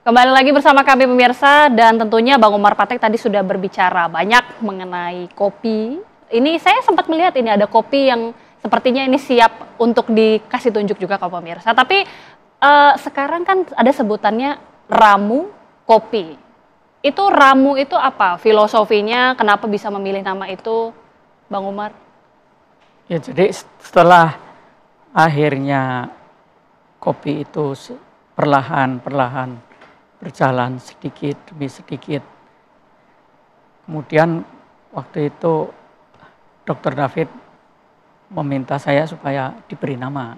Kembali lagi bersama kami pemirsa dan tentunya Bang Umar Patek tadi sudah berbicara banyak mengenai kopi. Ini saya sempat melihat ini ada kopi yang sepertinya ini siap untuk dikasih tunjuk juga ke pemirsa. Tapi sekarang kan ada sebutannya ramu kopi. Itu ramu itu apa? Filosofinya kenapa bisa memilih nama itu, Bang Umar? Ya, jadi setelah akhirnya kopi itu perlahan-perlahan berjalan sedikit demi sedikit. Kemudian waktu itu Dr. David meminta saya supaya diberi nama.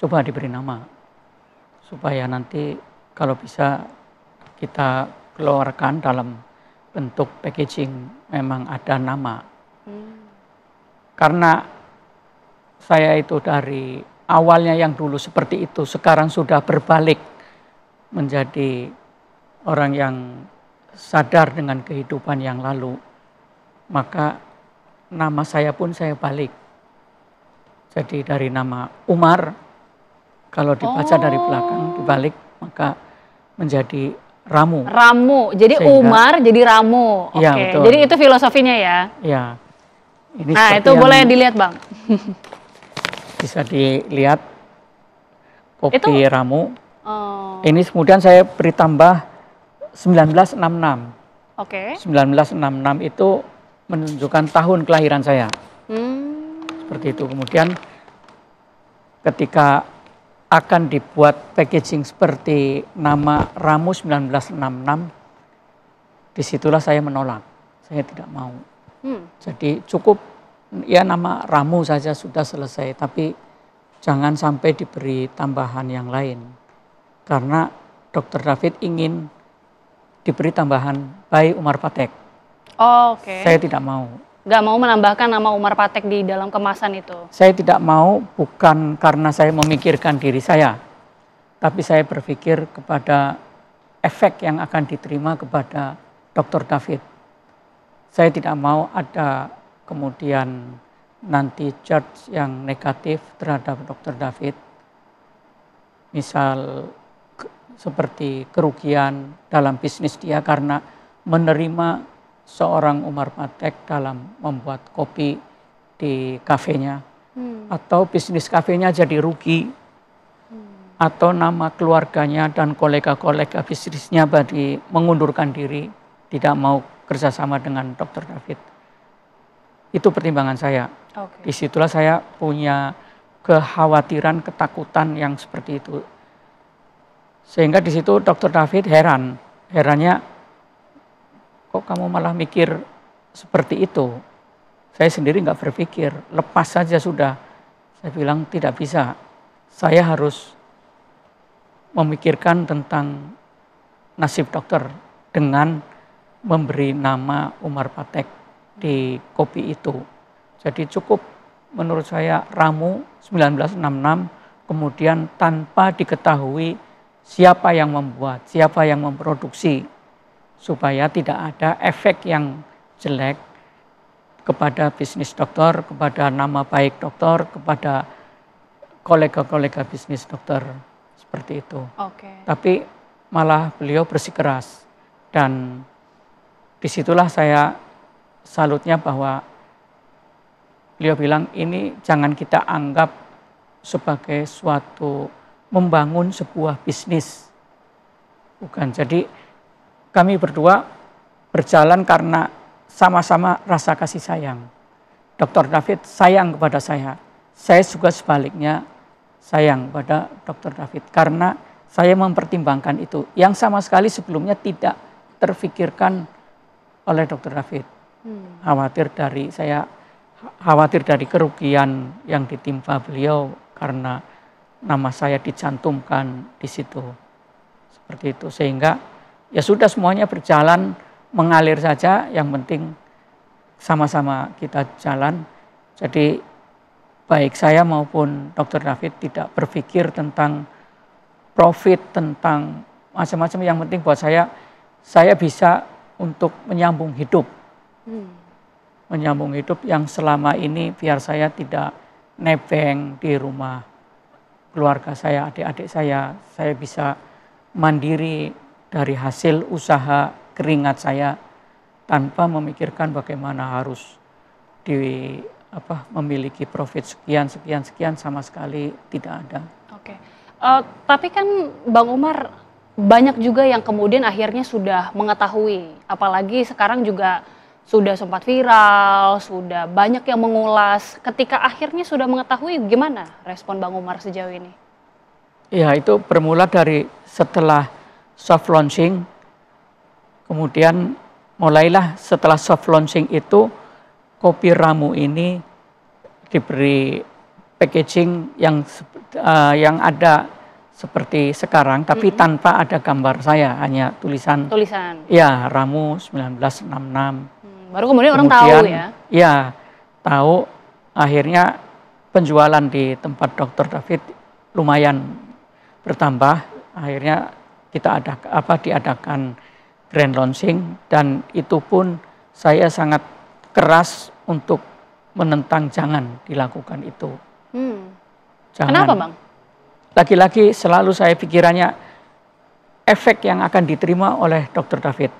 Coba diberi nama. Supaya nanti kalau bisa kita keluarkan dalam bentuk packaging memang ada nama. Karena saya itu dari awalnya yang dulu seperti itu, sekarang sudah berbalik menjadi orang yang sadar dengan kehidupan yang lalu, maka nama saya pun saya balik. Jadi dari nama Umar, kalau dibaca dari belakang dibalik, maka menjadi Ramu. Ramu, jadi Sehingga, Umar jadi Ramu. Oke, ya, betul. jadi itu filosofinya ya. Ya. Ini nah itu boleh dilihat Bang. Bisa dilihat kopi itu, Ramu. Ini kemudian saya beri tambah 1966. Oke. 1966 itu menunjukkan tahun kelahiran saya. Seperti itu. Kemudian ketika akan dibuat packaging seperti nama Ramu 1966, disitulah saya menolak. Saya tidak mau. Jadi cukup ya nama Ramu saja sudah selesai, tapi jangan sampai diberi tambahan yang lain. Karena Dr. David ingin diberi tambahan by Umar Patek. Oke. Saya tidak mau. Gak mau menambahkan nama Umar Patek di dalam kemasan itu? Saya tidak mau bukan karena saya memikirkan diri saya, tapi saya berpikir kepada efek yang akan diterima kepada Dr. David. Saya tidak mau ada kemudian nanti judge yang negatif terhadap Dr. David. Misal seperti kerugian dalam bisnis dia karena menerima seorang Umar Patek dalam membuat kopi di kafenya. Atau bisnis kafenya jadi rugi. Atau nama keluarganya dan kolega-kolega bisnisnya mengundurkan diri, tidak mau kerjasama dengan Dr. David. Itu pertimbangan saya. Disitulah saya punya kekhawatiran, ketakutan yang seperti itu. Sehingga di situ Dr. David heran. Herannya, kok kamu malah mikir seperti itu? Saya sendiri nggak berpikir, lepas saja sudah. Saya bilang tidak bisa. Saya harus memikirkan tentang nasib dokter dengan memberi nama Umar Patek di kopi itu. Jadi cukup menurut saya Ramu 1966, kemudian tanpa diketahui siapa yang membuat, siapa yang memproduksi, supaya tidak ada efek yang jelek kepada bisnis dokter, kepada nama baik dokter, kepada kolega-kolega bisnis dokter, seperti itu. Tapi malah beliau bersikeras, dan disitulah saya salutnya bahwa beliau bilang ini jangan kita anggap sebagai suatu membangun sebuah bisnis. Bukan, jadi kami berdua berjalan karena sama-sama rasa kasih sayang. Dr. David sayang kepada saya juga sebaliknya sayang pada Dr. David. Karena saya mempertimbangkan itu, yang sama sekali sebelumnya tidak terfikirkan oleh Dr. David. Khawatir dari kerugian yang ditimpa beliau karena nama saya dicantumkan di situ. Seperti itu, sehingga ya sudah semuanya berjalan mengalir saja, yang penting sama-sama kita jalan. Jadi baik saya maupun Dr. David tidak berpikir tentang profit, tentang macam-macam. Yang penting buat saya bisa untuk menyambung hidup. Menyambung hidup yang selama ini biar saya tidak nebeng di rumah keluarga saya, adik-adik saya bisa mandiri dari hasil usaha keringat saya tanpa memikirkan bagaimana harus memiliki profit sekian sama sekali tidak ada. Oke. Tapi kan Bang Umar banyak juga yang kemudian akhirnya sudah mengetahui, apalagi sekarang juga sudah sempat viral, sudah banyak yang mengulas. Ketika akhirnya sudah mengetahui, gimana respon Bang Umar sejauh ini? Ya, itu bermula dari setelah soft launching, kemudian mulailah setelah soft launching itu kopi ramu ini diberi packaging yang ada seperti sekarang, tapi tanpa ada gambar saya, hanya tulisan. Ya, ramu 1966. Baru kemudian orang tahu ya? Ya, tahu. Akhirnya penjualan di tempat Dr. David lumayan bertambah. Akhirnya kita diadakan grand launching, dan itu pun saya sangat keras untuk menentang jangan dilakukan itu. Jangan. Kenapa, Bang? Lagi-lagi selalu saya pikirannya efek yang akan diterima oleh Dr. David.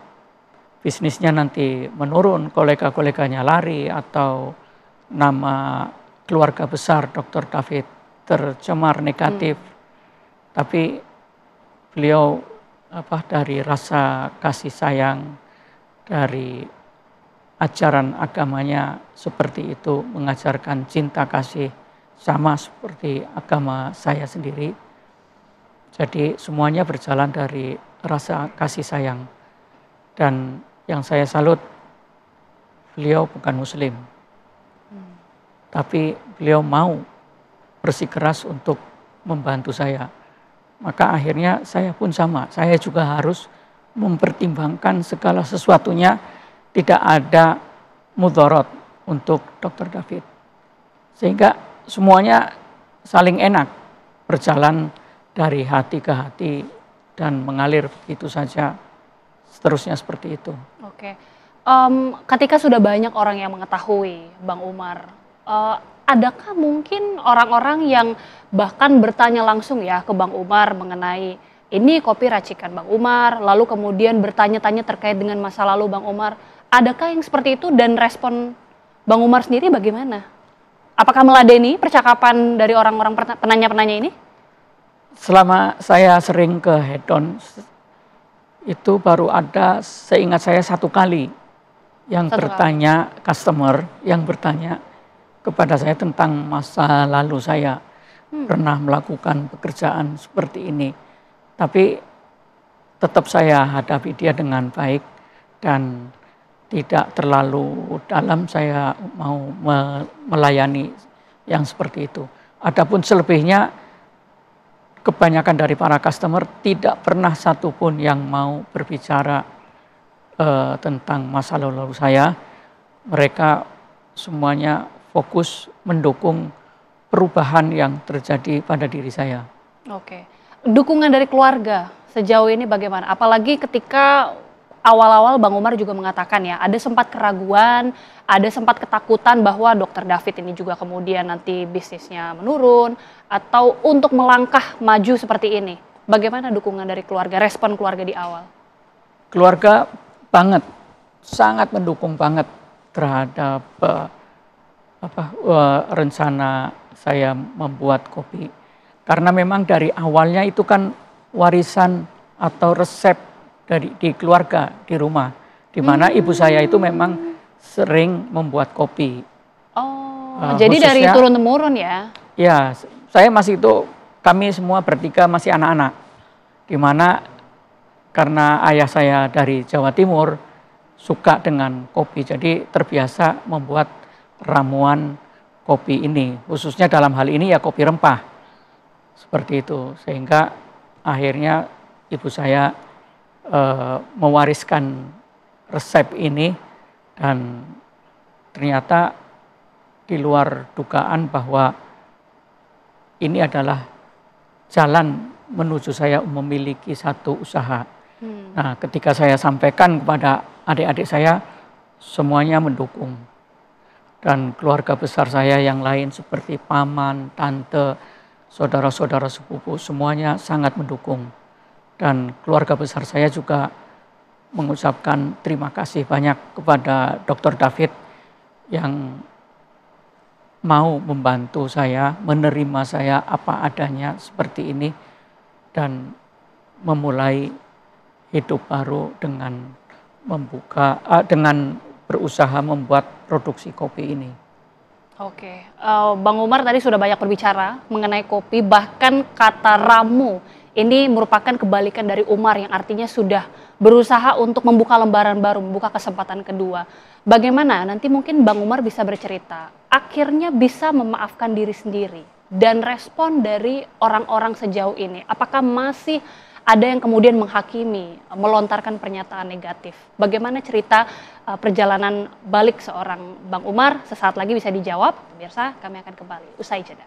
Bisnisnya nanti menurun, kolega-koleganya lari, atau nama keluarga besar Dr. David tercemar negatif. Tapi beliau dari rasa kasih sayang, dari ajaran agamanya seperti itu, mengajarkan cinta kasih sama seperti agama saya sendiri. Jadi semuanya berjalan dari rasa kasih sayang. Dan yang saya salut, beliau bukan muslim. Tapi beliau mau bersikeras untuk membantu saya. Maka akhirnya saya pun sama. Saya juga harus mempertimbangkan segala sesuatunya, tidak ada mudorot untuk Dr. David. Sehingga semuanya saling enak, berjalan dari hati ke hati dan mengalir begitu saja, seterusnya seperti itu. Oke, ketika sudah banyak orang yang mengetahui Bang Umar, adakah mungkin orang-orang yang bahkan bertanya langsung ya ke Bang Umar mengenai ini kopi racikan Bang Umar, lalu kemudian bertanya-tanya terkait dengan masa lalu Bang Umar, adakah yang seperti itu, dan respon Bang Umar sendiri bagaimana? Apakah meladeni percakapan dari orang-orang penanya-penanya ini? Selama saya sering ke Hedon, itu baru ada, seingat saya, satu kali yang bertanya, customer yang bertanya kepada saya tentang masa lalu saya. Pernah melakukan pekerjaan seperti ini. Tapi tetap saya hadapi dia dengan baik dan tidak terlalu dalam. Saya mau melayani yang seperti itu. Adapun selebihnya, kebanyakan dari para customer tidak pernah satupun yang mau berbicara tentang masa lalu saya. Mereka semuanya fokus mendukung perubahan yang terjadi pada diri saya. Oke, dukungan dari keluarga sejauh ini bagaimana? Apalagi ketika awal-awal Bang Umar juga mengatakan ya, ada sempat keraguan, ada sempat ketakutan bahwa Dr. David ini juga kemudian nanti bisnisnya menurun, atau untuk melangkah maju seperti ini. Bagaimana dukungan dari keluarga, respon keluarga di awal? Keluarga banget, sangat mendukung banget terhadap rencana saya membuat kopi. Karena memang dari awalnya itu kan warisan atau resep di keluarga, di rumah, di mana ibu saya itu memang sering membuat kopi. Jadi dari turun-temurun ya? Ya, saya masih itu, kami semua bertiga masih anak-anak. Di mana karena ayah saya dari Jawa Timur suka dengan kopi, jadi terbiasa membuat ramuan kopi ini, khususnya dalam hal ini ya kopi rempah, seperti itu. Sehingga akhirnya ibu saya mewariskan resep ini, dan ternyata di luar dugaan bahwa ini adalah jalan menuju saya memiliki satu usaha. Nah, ketika saya sampaikan kepada adik-adik saya, semuanya mendukung. Dan keluarga besar saya yang lain seperti paman, tante, saudara-saudara sepupu, semuanya sangat mendukung. Dan keluarga besar saya juga mengucapkan terima kasih banyak kepada Dr. David yang mau membantu saya, menerima saya apa adanya seperti ini, dan memulai hidup baru dengan dengan berusaha membuat produksi kopi ini. Oke, Bang Umar tadi sudah banyak berbicara mengenai kopi, bahkan kata ramu ini merupakan kebalikan dari Umar yang artinya sudah berusaha untuk membuka lembaran baru, membuka kesempatan kedua. Bagaimana nanti mungkin Bang Umar bisa bercerita, akhirnya bisa memaafkan diri sendiri dan respon dari orang-orang sejauh ini. Apakah masih ada yang kemudian menghakimi, melontarkan pernyataan negatif? Bagaimana cerita perjalanan balik seorang Bang Umar? Sesaat lagi bisa dijawab, pemirsa, kami akan kembali usai jeda.